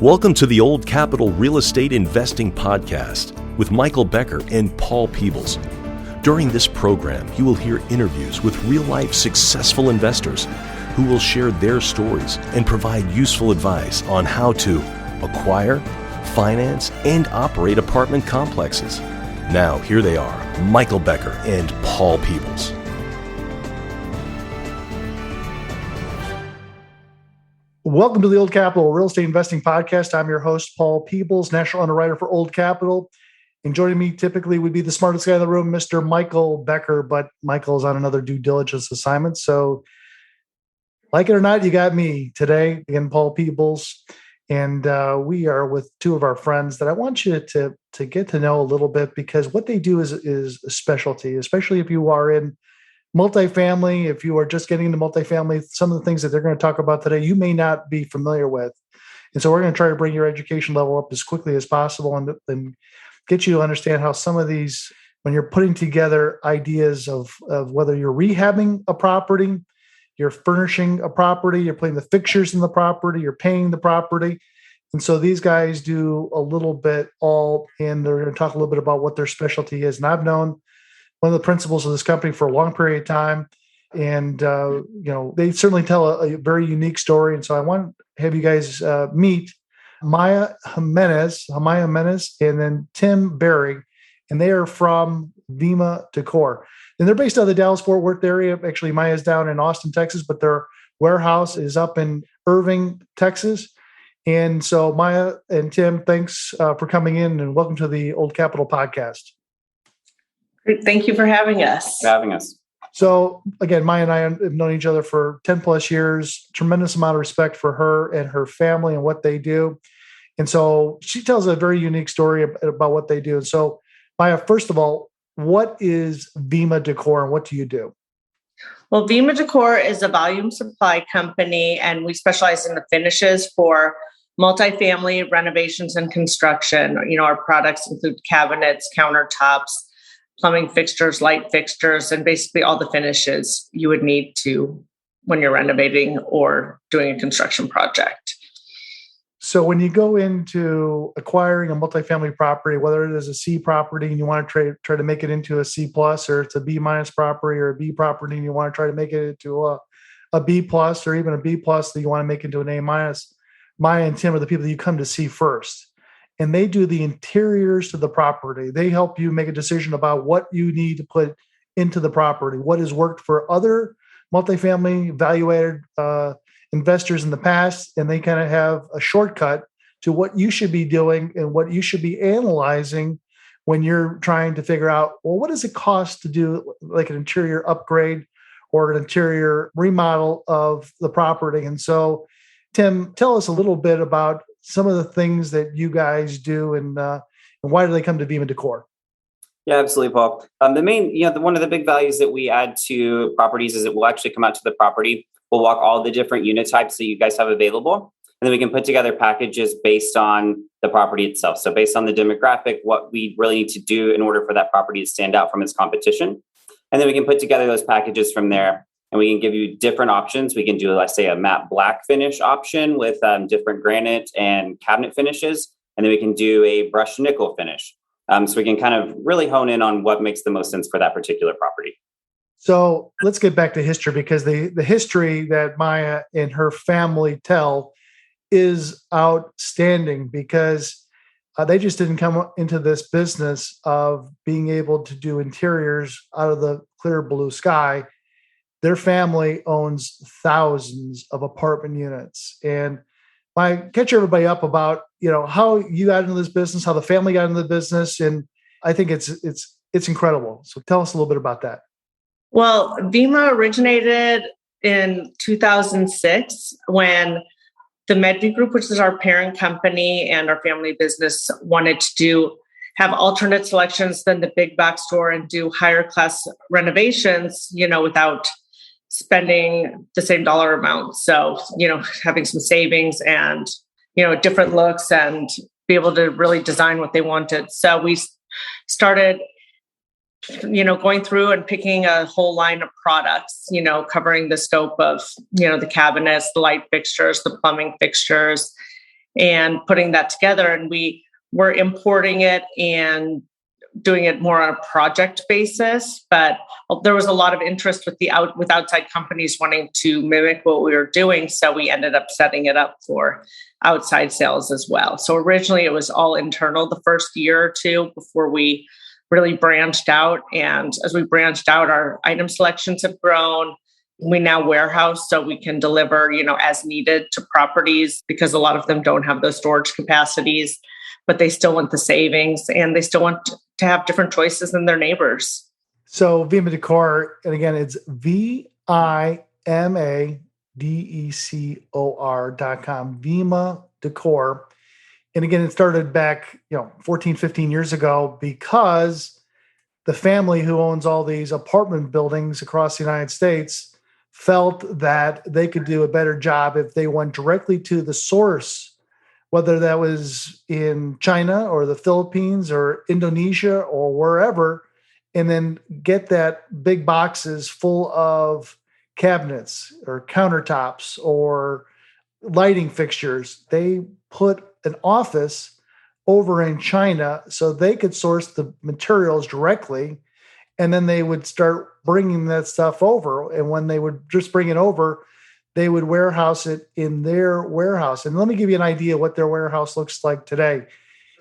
Welcome to the Old Capital Real Estate Investing Podcast with Michael Becker and Paul Peebles. During this program, you will hear interviews with real-life successful investors who will share their stories and provide useful advice on how to acquire, finance, and operate apartment complexes. Now, here they are, Michael Becker and Paul Peebles. Welcome to the Old Capital Real Estate Investing Podcast. I'm your host, Paul Peebles, National Underwriter for Old Capital. And joining me typically would be the smartest guy in the room, Mr. Michael Becker, but Michael's on another due diligence assignment. So, like it or not, you got me today, again, Paul Peebles. And we are with two of our friends that I want you to get to know a little bit, because what they do is a specialty, especially if you are in multifamily. If you are just getting into multifamily, some of the things that they're going to talk about today, you may not be familiar with. And so we're going to try to bring your education level up as quickly as possible and get you to understand how some of these, when you're putting together ideas of whether you're rehabbing a property, you're furnishing a property, you're putting the fixtures in the property, you're painting the property. And so these guys do a little bit all, and they're going to talk a little bit about what their specialty is. And I've known one of the principals of this company for a long period of time. And, they certainly tell a very unique story. And so I want to have you guys meet Maya Jimenez, and then Tim Berry. And they are from Vemma Decor. And they're based out of the Dallas-Fort Worth area. Actually, Maya's down in Austin, Texas, but their warehouse is up in Irving, Texas. And so Maya and Tim, thanks for coming in, and welcome to the Old Capital Podcast. Thank you for having us. So again, Maya and I have known each other for 10 plus years, tremendous amount of respect for her and her family and what they do. And so she tells a very unique story about what they do. And so Maya, first of all, what is Vemma Decor and what do you do? Well, Vemma Decor is a volume supply company, and we specialize in the finishes for multifamily renovations and construction. Our products include cabinets, countertops, plumbing fixtures, light fixtures, and basically all the finishes you would need to when you're renovating or doing a construction project. So when you go into acquiring a multifamily property, whether it is a C property and you want to try to make it into a C plus, or it's a B minus property, or a B property and you want to try to make it into a B plus, or even a B plus that you want to make into an A minus, Maya and Tim are the people that you come to see first. And they do the interiors to the property. They help you make a decision about what you need to put into the property, what has worked for other multifamily value-added investors in the past, and they kind of have a shortcut to what you should be doing and what you should be analyzing when you're trying to figure out, well, what does it cost to do like an interior upgrade or an interior remodel of the property? And so, Tim, tell us a little bit about some of the things that you guys do, and why do they come to Vemma Decor? Yeah, absolutely, Paul. The main, one of the big values that we add to properties is that we'll actually come out to the property. We'll walk all the different unit types that you guys have available, and then we can put together packages based on the property itself. So based on the demographic, what we really need to do in order for that property to stand out from its competition. And then we can put together those packages from there. And we can give you different options. We can do, let's say, a matte black finish option with different granite and cabinet finishes. And then we can do a brushed nickel finish. So we can kind of really hone in on what makes the most sense for that particular property. So let's get back to history, because the history that Maya and her family tell is outstanding, because they just didn't come into this business of being able to do interiors out of the clear blue sky. Their family owns thousands of apartment units. And I catch everybody up about, how you got into this business, how the family got into the business. And I think it's incredible. So tell us a little bit about that. Well, Vemma originated in 2006 when the Medvey Group, which is our parent company and our family business, wanted to have alternate selections than the big box store and do higher class renovations, without spending the same dollar amount. So, having some savings and, different looks and be able to really design what they wanted. So we started, going through and picking a whole line of products, covering the scope of, the cabinets, the light fixtures, the plumbing fixtures, and putting that together. And we were importing it and doing it more on a project basis, but there was a lot of interest with outside companies wanting to mimic what we were doing. So we ended up setting it up for outside sales as well. So originally it was all internal the first year or two before we really branched out. And as we branched out, our item selections have grown. We now warehouse so we can deliver, as needed to properties, because a lot of them don't have those storage capacities, but they still want the savings and they still want to have different choices than their neighbors. So Vemma Decor, and again, it's VIMADECOR.com, Vemma Decor. And again, it started back, 14, 15 years ago because the family who owns all these apartment buildings across the United States felt that they could do a better job if they went directly to the source, whether that was in China or the Philippines or Indonesia or wherever, and then get that big boxes full of cabinets or countertops or lighting fixtures. They put an office over in China so they could source the materials directly, and then they would start bringing that stuff over. And when they would just bring it over, they would warehouse it in their warehouse. And let me give you an idea what their warehouse looks like today.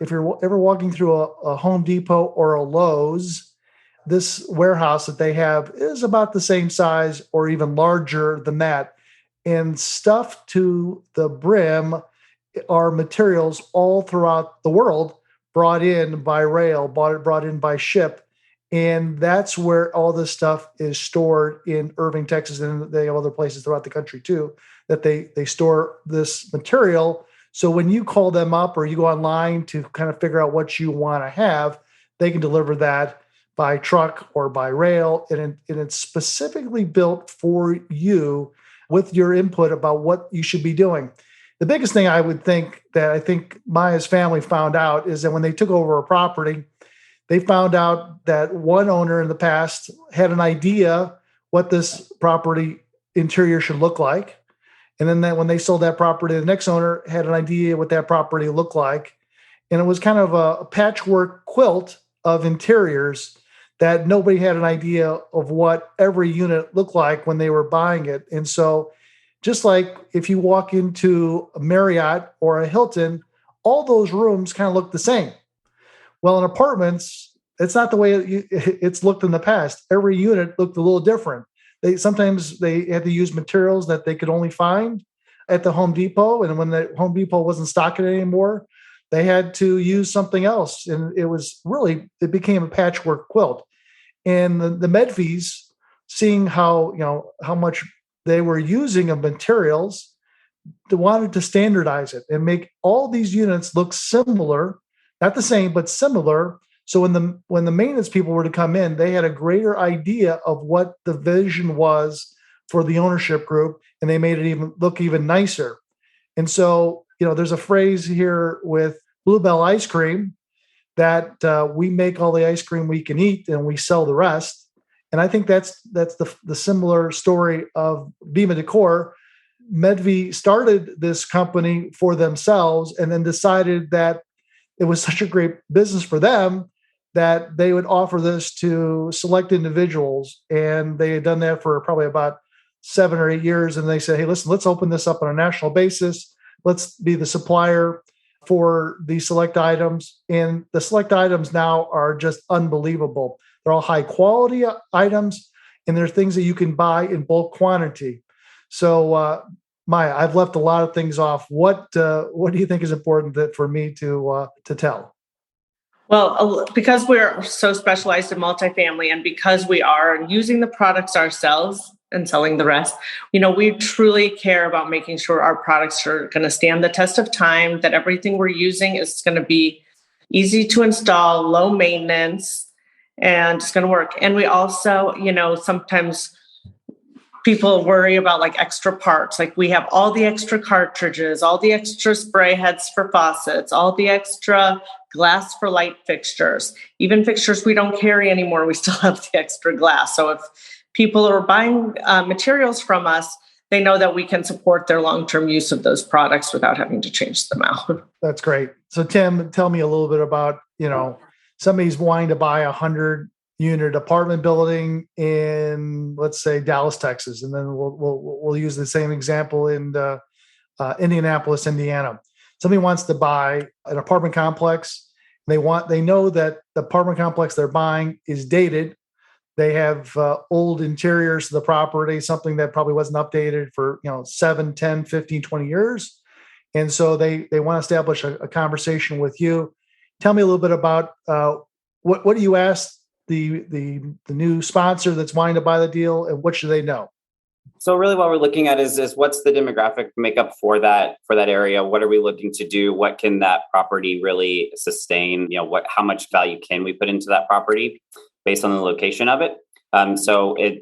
If you're ever walking through a Home Depot or a Lowe's, this warehouse that they have is about the same size or even larger than that. And stuffed to the brim are materials all throughout the world, brought in by rail, brought in by ship. And that's where all this stuff is stored in Irving, Texas. And they have other places throughout the country too, that they store this material. So when you call them up or you go online to kind of figure out what you want to have, they can deliver that by truck or by rail. And it's specifically built for you with your input about what you should be doing. The biggest thing I would think that I think Maya's family found out is that when they took over a property, they found out that one owner in the past had an idea what this property interior should look like. And then when they sold that property, the next owner had an idea what that property looked like. And it was kind of a patchwork quilt of interiors that nobody had an idea of what every unit looked like when they were buying it. And so just like if you walk into a Marriott or a Hilton, all those rooms kind of look the same. Well, in apartments, it's not the way it's looked in the past. Every unit looked a little different. Sometimes they had to use materials that they could only find at the Home Depot. And when the Home Depot wasn't stocking it anymore, they had to use something else. And it became a patchwork quilt. And the Medvees, seeing how much they were using of materials, they wanted to standardize it and make all these units look similar, not the same, but similar. So when the maintenance people were to come in, they had a greater idea of what the vision was for the ownership group, and they made it look even nicer. And so, there's a phrase here with Bluebell ice cream that we make all the ice cream we can eat and we sell the rest. And I think that's the similar story of Vemma Decor. Medve started this company for themselves and then decided that it was such a great business for them that they would offer this to select individuals. And they had done that for probably about 7 or 8 years. And they said, hey, listen, let's open this up on a national basis. Let's be the supplier for the select items. And the select items now are just unbelievable. They're all high quality items, and they're things that you can buy in bulk quantity. So, Maya, I've left a lot of things off. What do you think is important for me to tell? Well, because we're so specialized in multifamily and because we are using the products ourselves and selling the rest, we truly care about making sure our products are going to stand the test of time, that everything we're using is going to be easy to install, low maintenance, and it's going to work. And we also, sometimes people worry about like extra parts. Like we have all the extra cartridges, all the extra spray heads for faucets, all the extra glass for light fixtures, even fixtures we don't carry anymore. We still have the extra glass. So if people are buying materials from us, they know that we can support their long-term use of those products without having to change them out. That's great. So Tim, tell me a little bit about, somebody's wanting to buy 100-unit apartment building in, let's say, Dallas, Texas, and then we'll use the same example in Indianapolis, Indiana. Somebody wants to buy an apartment complex. They know that the apartment complex they're buying is dated. They have old interiors to the property, something that probably wasn't updated for 7, 10, 15, 20 years. And so they want to establish a conversation with you. Tell me a little bit about what do you ask the new sponsor that's wanting to buy the deal, and what should they know? So really what we're looking at is what's the demographic makeup for that area? What are we looking to do? What can that property really sustain? How much value can we put into that property based on the location of it?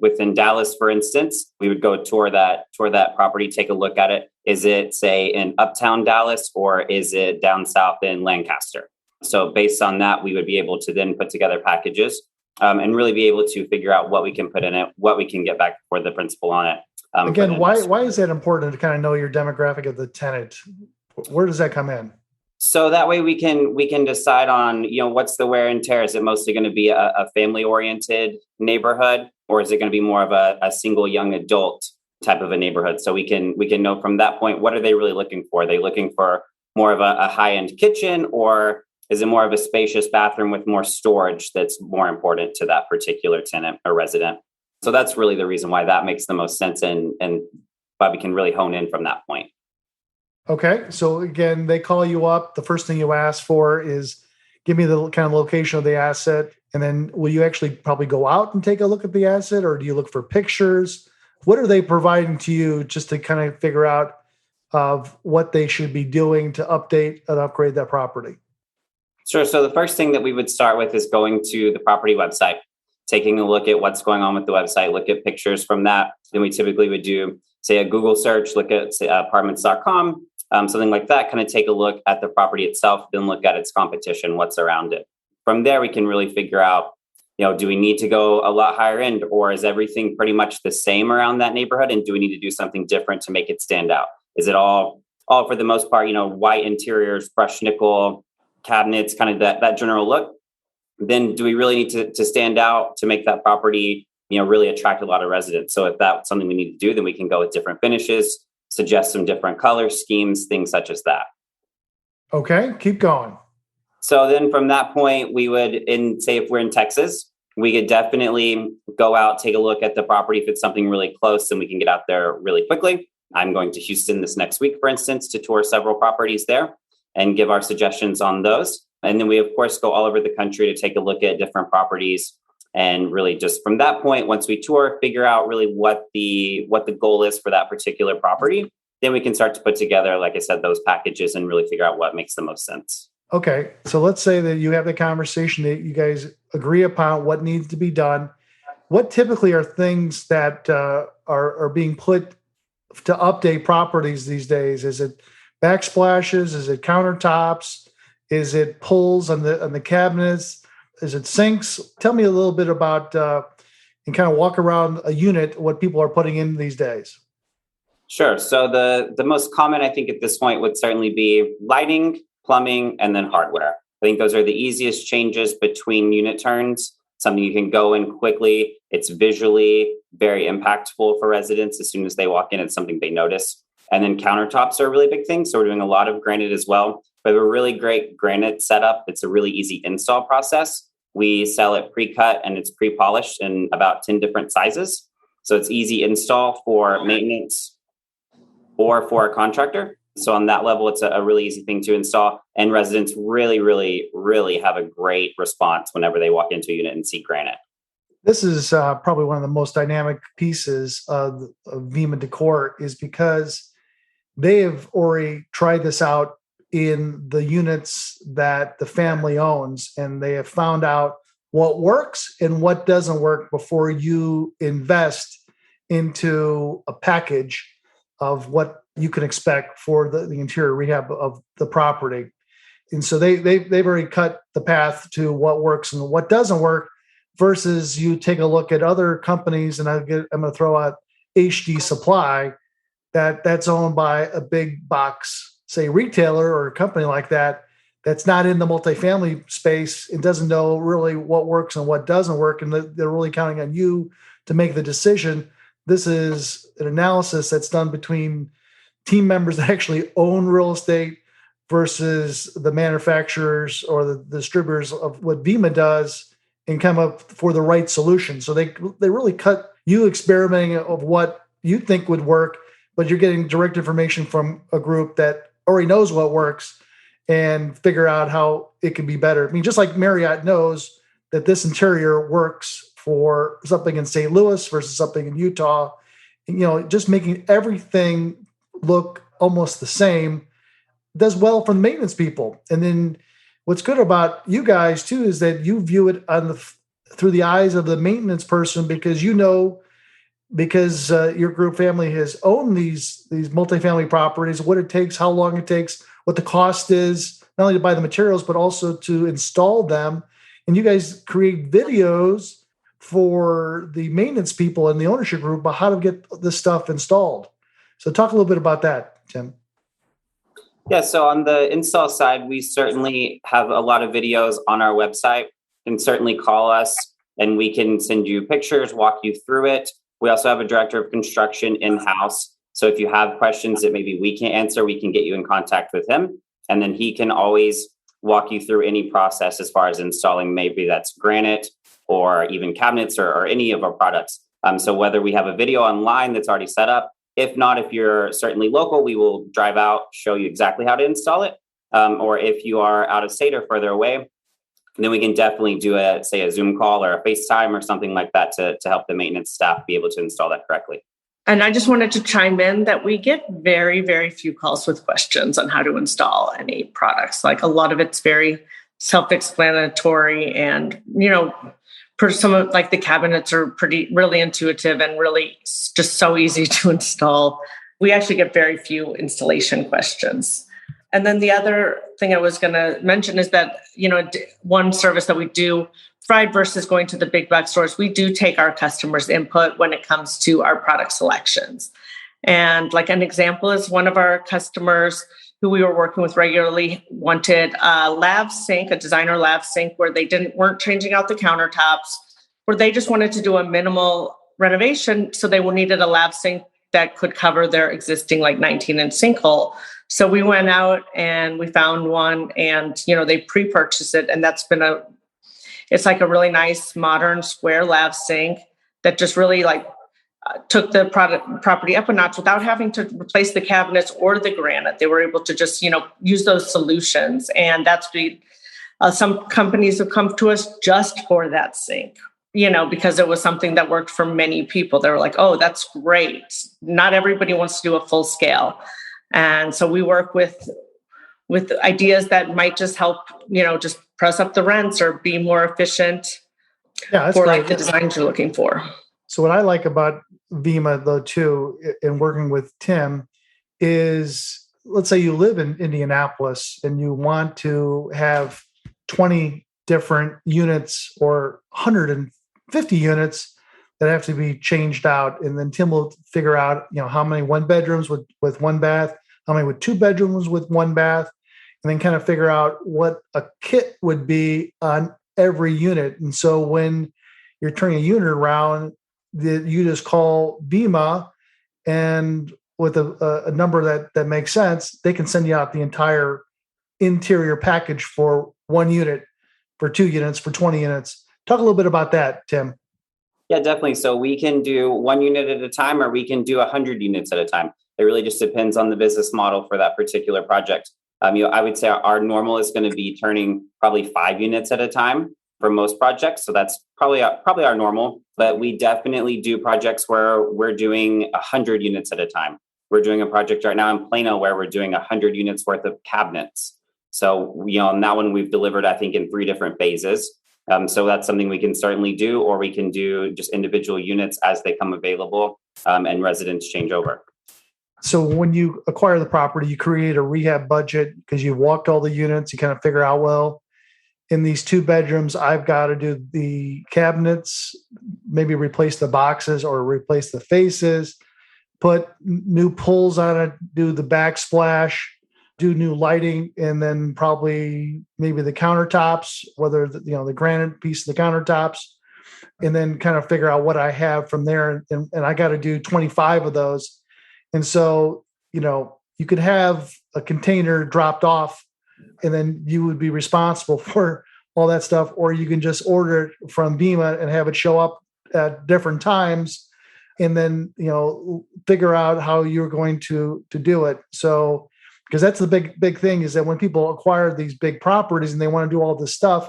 Within Dallas, for instance, we would go tour that property, take a look at it. Is it, say, in uptown Dallas, or is it down south in Lancaster? So based on that, we would be able to then put together packages and really be able to figure out what we can put in it, what we can get back for the principal on it. Again, why is that important to kind of know your demographic of the tenant? Where does that come in? So that way we can decide on, what's the wear and tear. Is it mostly going to be a family-oriented neighborhood, or is it going to be more of a single young adult type of a neighborhood? So we can know from that point, what are they really looking for? Are they looking for more of a high-end kitchen, or is it more of a spacious bathroom with more storage that's more important to that particular tenant or resident? So that's really the reason why that makes the most sense, and why we can really hone in from that point. Okay. So again, they call you up. The first thing you ask for is, give me the kind of location of the asset. And then will you actually probably go out and take a look at the asset, or do you look for pictures? What are they providing to you just to kind of figure out of what they should be doing to update and upgrade that property? Sure. So the first thing that we would start with is going to the property website, taking a look at what's going on with the website, look at pictures from that. Then we typically would do, say, a Google search, look at, say, apartments.com, something like that, kind of take a look at the property itself, then look at its competition, what's around it. From there, we can really figure out, do we need to go a lot higher end, or is everything pretty much the same around that neighborhood? And do we need to do something different to make it stand out? Is it all for the most part, white interiors, brushed nickel, cabinets, kind of that general look? Then do we really need to stand out to make that property, really attract a lot of residents? So if that's something we need to do, then we can go with different finishes, suggest some different color schemes, things such as that. Okay, keep going. So then from that point, we would, say if we're in Texas, we could definitely go out, take a look at the property. If it's something really close, then we can get out there really quickly. I'm going to Houston this next week, for instance, to tour several properties there and give our suggestions on those. And then we, of course, go all over the country to take a look at different properties. And really just from that point, once we tour, figure out really what the goal is for that particular property, then we can start to put together, like I said, those packages and really figure out what makes the most sense. Okay. So let's say that you have the conversation that you guys agree upon what needs to be done. What typically are things that are being put to update properties these days? Is it backsplashes? Is it countertops? Is it pulls on the cabinets? Is it sinks? Tell me a little bit about and kind of walk around a unit, what people are putting in these days. Sure. So the most common, I think, at this point would certainly be lighting, plumbing, and then hardware. I think those are the easiest changes between unit turns, something you can go in quickly. It's visually very impactful for residents. As soon as they walk in, it's something they notice. And then countertops are a really big thing. So we're doing a lot of granite as well. We have a really great granite setup. It's a really easy install process. We sell it pre-cut and it's pre-polished in about 10 different sizes. So it's easy install for maintenance or for a contractor. So on that level, it's a really easy thing to install. And residents really, really, really have a great response whenever they walk into a unit and see granite. This is probably one of the most dynamic pieces of Vemma Decor, is because they have already tried this out in the units that the family owns, and they have found out what works and what doesn't work before you invest into a package of what you can expect for the interior rehab of the property. And so they've already cut the path to what works and what doesn't work, versus you take a look at other companies, and I'm going to throw out HD Supply. that's owned by a big box, say retailer or a company like that, that's not in the multifamily space and doesn't know really what works and what doesn't work. And they're really counting on you to make the decision. This is an analysis that's done between team members that actually own real estate versus the manufacturers or the distributors of what Vemma does and come up for the right solution. So they really cut you experimenting of what you think would work, but you're getting direct information from a group that already knows what works and figure out how it can be better. I mean, just like Marriott knows that this interior works for something in St. Louis versus something in Utah, just making everything look almost the same does well for the maintenance people. And then what's good about you guys too is that you view it through the eyes of the maintenance person because your group family has owned these multifamily properties, what it takes, how long it takes, what the cost is, not only to buy the materials, but also to install them. And you guys create videos for the maintenance people and the ownership group about how to get this stuff installed. So talk a little bit about that, Tim. Yeah, so on the install side, we certainly have a lot of videos on our website. You can certainly call us and we can send you pictures, walk you through it. We also have a director of construction in-house. So if you have questions that maybe we can't answer, we can get you in contact with him. And then he can always walk you through any process as far as installing, maybe that's granite or even cabinets or any of our products. So whether we have a video online that's already set up, if not, if you're certainly local, we will drive out, show you exactly how to install it. Or if you are out of state or further away, then we can definitely do a Zoom call or a FaceTime or something like that to help the maintenance staff be able to install that correctly. And I just wanted to chime in that we get very, very few calls with questions on how to install any products. Like a lot of it's very self-explanatory and, for some of like the cabinets are really intuitive and really just so easy to install. We actually get very few installation questions. And then the other thing I was going to mention is that, one service that we do, Fried versus going to the big box stores, we do take our customers' input when it comes to our product selections. And like an example is one of our customers who we were working with regularly wanted a lav sink, a designer lav sink, where they weren't changing out the countertops, where they just wanted to do a minimal renovation. So they needed a lav sink that could cover their existing 19-inch sinkhole. So we went out and we found one and, they pre-purchased it. And that's been it's like a really nice modern square lav sink that just really took the property up a notch without having to replace the cabinets or the granite. They were able to just, use those solutions. And that's some companies have come to us just for that sink, because it was something that worked for many people. They were like, oh, that's great. Not everybody wants to do a full scale. And so we work with ideas that might just help, just press up the rents or be more efficient for the designs you're looking for. So what I like about Vemma, though, too, in working with Tim is, let's say you live in Indianapolis and you want to have 20 different units or 150 units that have to be changed out. And then Tim will figure out, how many one bedrooms with one bath, how many with two bedrooms with one bath, and then kind of figure out what a kit would be on every unit. And so when you're turning a unit around, you just call Vemma, and with a number that makes sense, they can send you out the entire interior package for one unit, for 2 units, for 20 units. Talk a little bit about that, Tim. Yeah, definitely. So we can do 1 unit at a time, or we can do 100 units at a time. It really just depends on the business model for that particular project. I would say our normal is going to be turning probably 5 units at a time for most projects. So that's probably our normal, but we definitely do projects where we're doing 100 units at a time. We're doing a project right now in Plano where we're doing 100 units worth of cabinets. So, on that one, we've delivered, I think, in 3 different phases. So that's something we can certainly do, or we can do just individual units as they come available and residents change over. So when you acquire the property, you create a rehab budget because you've walked all the units. You kind of figure out, well, in these 2 bedrooms, I've got to do the cabinets, maybe replace the boxes or replace the faces. put new pulls on it, do the backsplash, do new lighting, and then probably maybe the countertops, whether the granite piece of the countertops, and then kind of figure out what I have from there. And I got to do 25 of those. And so, you could have a container dropped off and then you would be responsible for all that stuff, or you can just order it from Vemma and have it show up at different times, and then figure out how you're going to do it. So, because that's the big thing, is that when people acquire these big properties and they want to do all this stuff,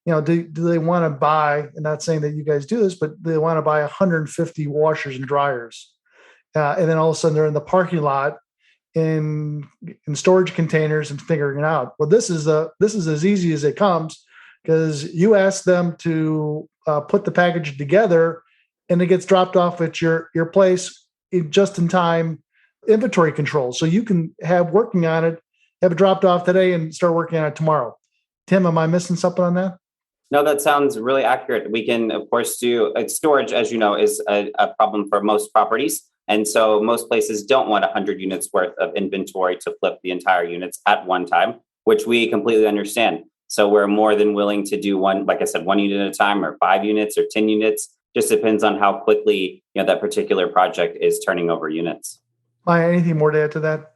do they want to buy? And not saying that you guys do this, but they want to buy 150 washers and dryers, and then all of a sudden they're in the parking lot in storage containers and figuring it out. Well, this is as easy as it comes, because you ask them to put the package together, and it gets dropped off at your place in just in time inventory control. So you can have working on it, have it dropped off today, and start working on it tomorrow. Tim, am I missing something on that? No, that sounds really accurate. We can, of course, do storage, as you know, is a problem for most properties. And so most places don't want 100 units worth of inventory to flip the entire units at one time, which we completely understand. So we're more than willing to do one, like I said, 1 unit at a time, or 5 units or 10 units. Just depends on how quickly that particular project is turning over units. Maya, anything more to add to that?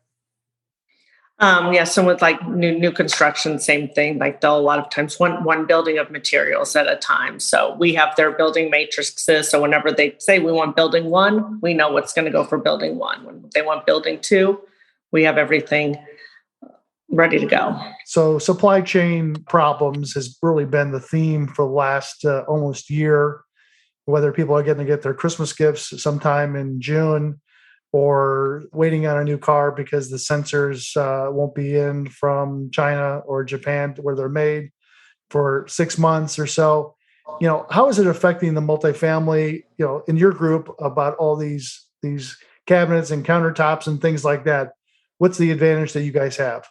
So with like new construction, same thing. Like they'll a lot of times one building of materials at a time. So we have their building matrices. So whenever they say we want building 1, we know what's going to go for building 1. When they want building 2, we have everything ready to go. So supply chain problems has really been the theme for the last almost year, whether people are getting to get their Christmas gifts sometime in June, or waiting on a new car because the sensors won't be in from China or Japan where they're made for 6 months or so. How is it affecting the multifamily, in your group, about all these cabinets and countertops and things like that? What's the advantage that you guys have?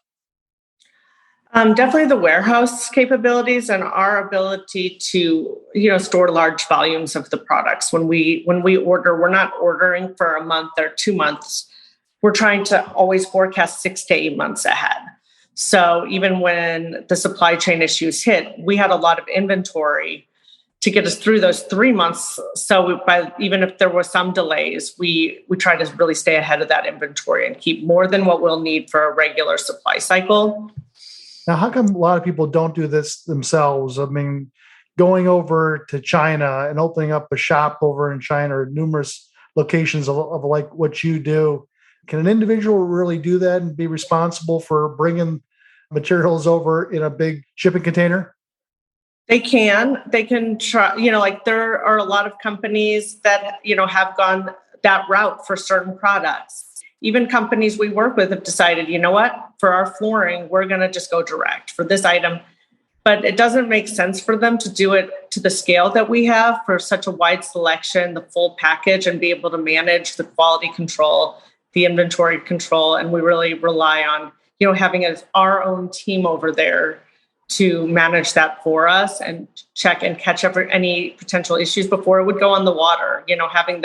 Definitely the warehouse capabilities and our ability to, store large volumes of the products. When we order, we're not ordering for a month or 2 months. We're trying to always forecast 6 to 8 months ahead. So even when the supply chain issues hit, we had a lot of inventory to get us through those 3 months. So even if there were some delays, we try to really stay ahead of that inventory and keep more than what we'll need for a regular supply cycle. Now, how come a lot of people don't do this themselves? I mean, going over to China and opening up a shop over in China, or numerous locations of like what you do, can an individual really do that and be responsible for bringing materials over in a big shipping container? They can try, like there are a lot of companies that, have gone that route for certain products. Even companies we work with have decided, for our flooring, we're going to just go direct for this item. But it doesn't make sense for them to do it to the scale that we have for such a wide selection, the full package, and be able to manage the quality control, the inventory control. And we really rely on, having our own team over there to manage that for us and check and catch up any potential issues before it would go on the water. Having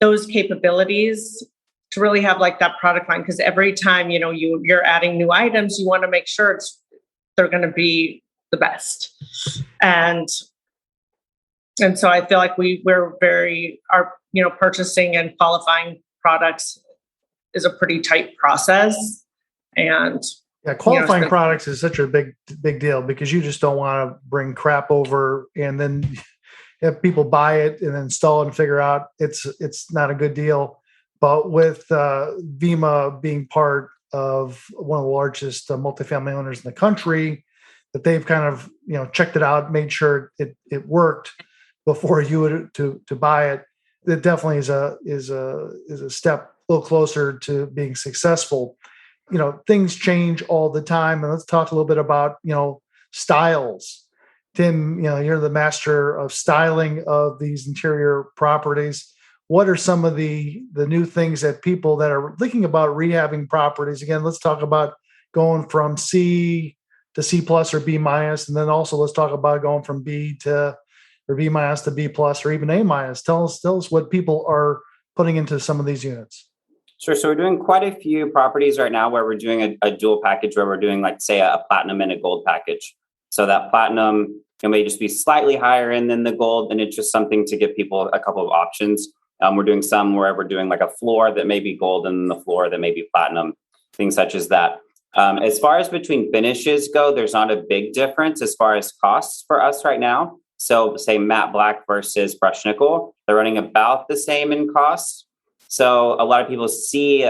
those capabilities to really have like that product line, because every time you're adding new items, you want to make sure they're going to be the best. And so I feel like we're our purchasing and qualifying products is a pretty tight process. And qualifying products is such a big deal, because you just don't want to bring crap over and then have people buy it and install it and figure out it's not a good deal. But with Vemma being part of one of the largest multifamily owners in the country, that they've kind of checked it out, made sure it worked before you would to buy it. It definitely is a step a little closer to being successful. Things change all the time, and let's talk a little bit about styles. Tim, you're the master of styling of these interior properties. What are some of the new things that people that are thinking about rehabbing properties? Again, let's talk about going from C to C plus or B minus, and then also let's talk about going from B minus to B plus, or even A minus. Tell us what people are putting into some of these units? Sure. So we're doing quite a few properties right now where we're doing a dual package where we're doing like, say, a platinum and a gold package. So that platinum may just be slightly higher end than the gold, and it's just something to give people a couple of options. We're doing some where we're doing like a floor that may be gold and the floor that may be platinum, things such as that. As far as between finishes go, there's not a big difference as far as costs for us right now. So say matte black versus brushed nickel, they're running about the same in costs. So a lot of people see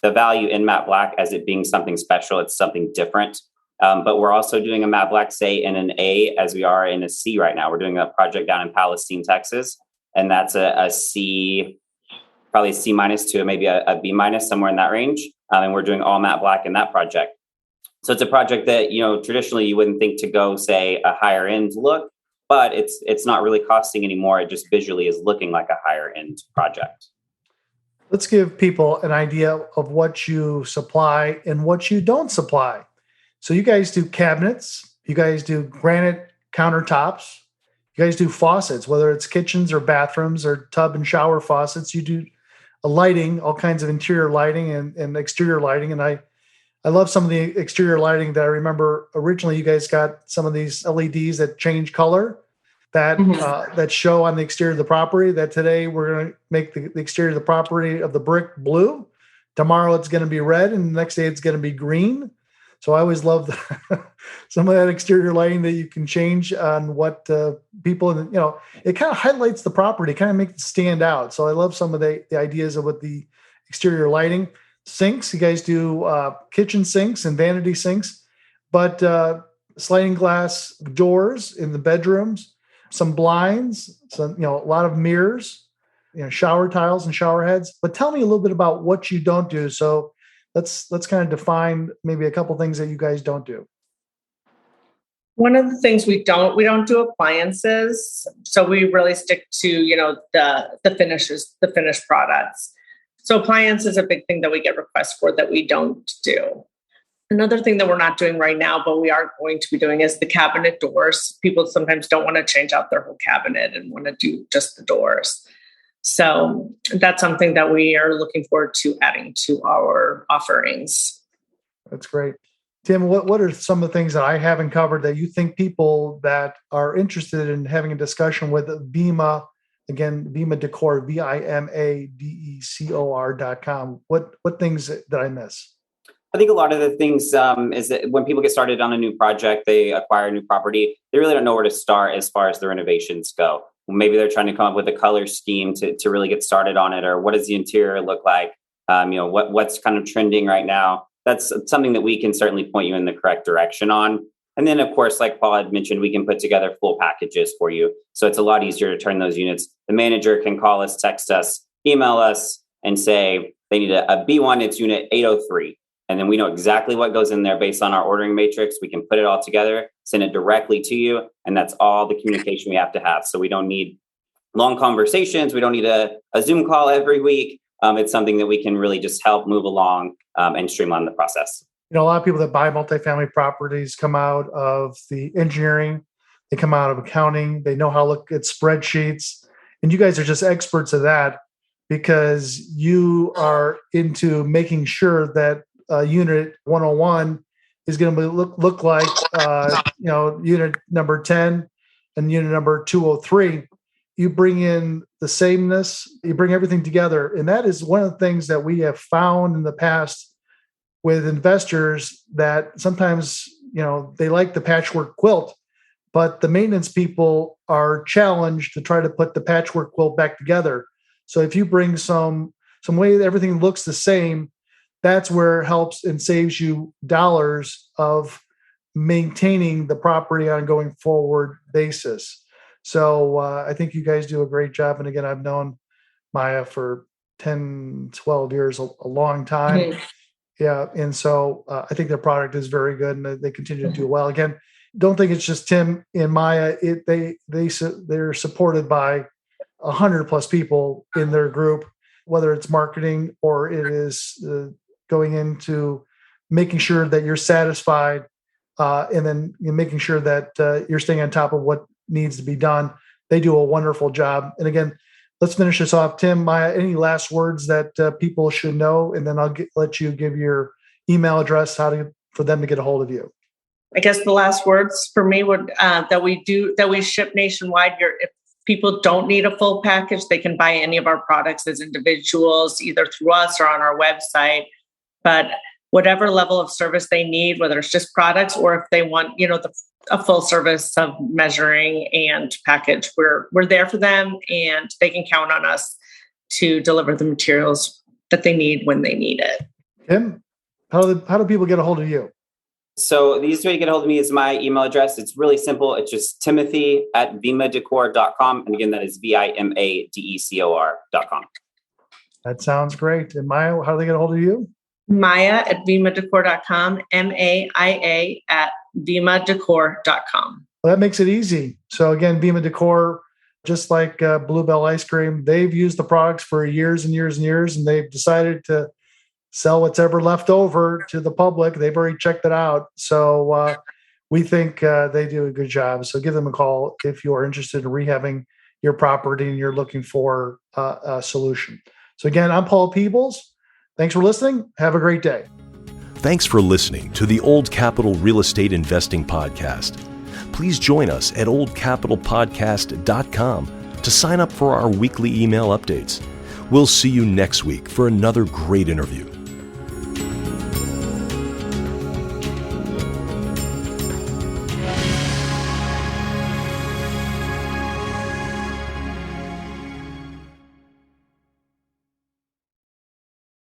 the value in matte black as it being something special. It's something different. But we're also doing a matte black, say, in an A as we are in a C right now. We're doing a project down in Palestine, Texas. And that's a C, probably a C minus to maybe a B minus, somewhere in that range. And we're doing all matte black in that project. So it's a project that, traditionally you wouldn't think to go, say, a higher end look, but it's not really costing anymore. It just visually is looking like a higher end project. Let's give people an idea of what you supply and what you don't supply. So you guys do cabinets, you guys do granite countertops, you guys do faucets, whether it's kitchens or bathrooms or tub and shower faucets. You do lighting, all kinds of interior lighting and exterior lighting. And I love some of the exterior lighting that I remember originally you guys got some of these LEDs that change color that show on the exterior of the property, that today we're going to make the exterior of the property of the brick blue. Tomorrow it's going to be red, and the next day it's going to be green. So I always love some of that exterior lighting that you can change on what people, it kind of highlights the property, kind of makes it stand out. So I love some of the ideas of what the exterior lighting. Sinks, you guys do kitchen sinks and vanity sinks, but sliding glass doors in the bedrooms, some blinds, some, a lot of mirrors, shower tiles and shower heads. But tell me a little bit about what you don't do. So let's kind of define maybe a couple things that you guys don't do. One of the things we don't do appliances. So we really stick to, the finishes, the finished products. So appliance is a big thing that we get requests for that we don't do. Another thing that we're not doing right now, but we are going to be doing, is the cabinet doors. People sometimes don't want to change out their whole cabinet and want to do just the doors. So that's something that we are looking forward to adding to our offerings. That's great. Tim, what are some of the things that I haven't covered that you think people that are interested in having a discussion with Vemma, again, Vemma Decor, VIMADECOR.com. What things did I miss? I think a lot of the things is that when people get started on a new project, they acquire a new property, they really don't know where to start as far as the renovations go. Maybe they're trying to come up with a color scheme to really get started on it, or what does the interior look like? What's kind of trending right now? That's something that we can certainly point you in the correct direction on. And then, of course, like Paul had mentioned, we can put together full packages for you. So it's a lot easier to turn those units. The manager can call us, text us, email us, and say they need a B1, it's unit 803. And then we know exactly what goes in there based on our ordering matrix. We can put it all together, send it directly to you. And that's all the communication we have to have. So we don't need long conversations. We don't need a Zoom call every week. It's something that we can really just help move along and streamline the process. A lot of people that buy multifamily properties come out of the engineering. They come out of accounting. They know how to look at spreadsheets. And you guys are just experts at that because you are into making sure that unit 101 is going to look like unit number 10 and unit number 203. You bring in the sameness, you bring everything together. And that is one of the things that we have found in the past with investors, that sometimes, they like the patchwork quilt, but the maintenance people are challenged to try to put the patchwork quilt back together. So if you bring some way that everything looks the same, that's where it helps and saves you dollars of maintaining the property on a going forward basis. So I think you guys do a great job. And again, I've known Maya for 10, 12 years, a long time. Mm-hmm. Yeah. And so I think their product is very good and they continue to do well. Again, don't think it's just Tim and Maya. They're supported by 100+ people in their group, whether it's marketing or it is going into making sure that you're satisfied and then making sure that you're staying on top of what needs to be done. They do a wonderful job. And again, let's finish this off. Tim, Maya, any last words that people should know? And then I'll let you give your email address, for them to get a hold of you. I guess the last words for me would that we ship nationwide. If people don't need a full package, they can buy any of our products as individuals, either through us or on our website. But whatever level of service they need, whether it's just products or if they want, a full service of measuring and package, we're there for them, and they can count on us to deliver the materials that they need when they need it. Tim, how do people get a hold of you? So the easiest way to get a hold of me is my email address. It's really simple. It's just timothy@vemmadecor.com. And again, that is VIMADECOR.com. That sounds great. And Maya, how do they get a hold of you? Maya@vemmadecor.com, MAIA@vemmadecor.com. Well, that makes it easy. So again, Vemma Decor, just like Bluebell Ice Cream, they've used the products for years and years and years, and they've decided to sell what's ever left over to the public. They've already checked it out. So we think they do a good job. So give them a call if you are interested in rehabbing your property and you're looking for a solution. So again, I'm Paul Peebles. Thanks for listening. Have a great day. Thanks for listening to the Old Capital Real Estate Investing Podcast. Please join us at oldcapitalpodcast.com to sign up for our weekly email updates. We'll see you next week for another great interview.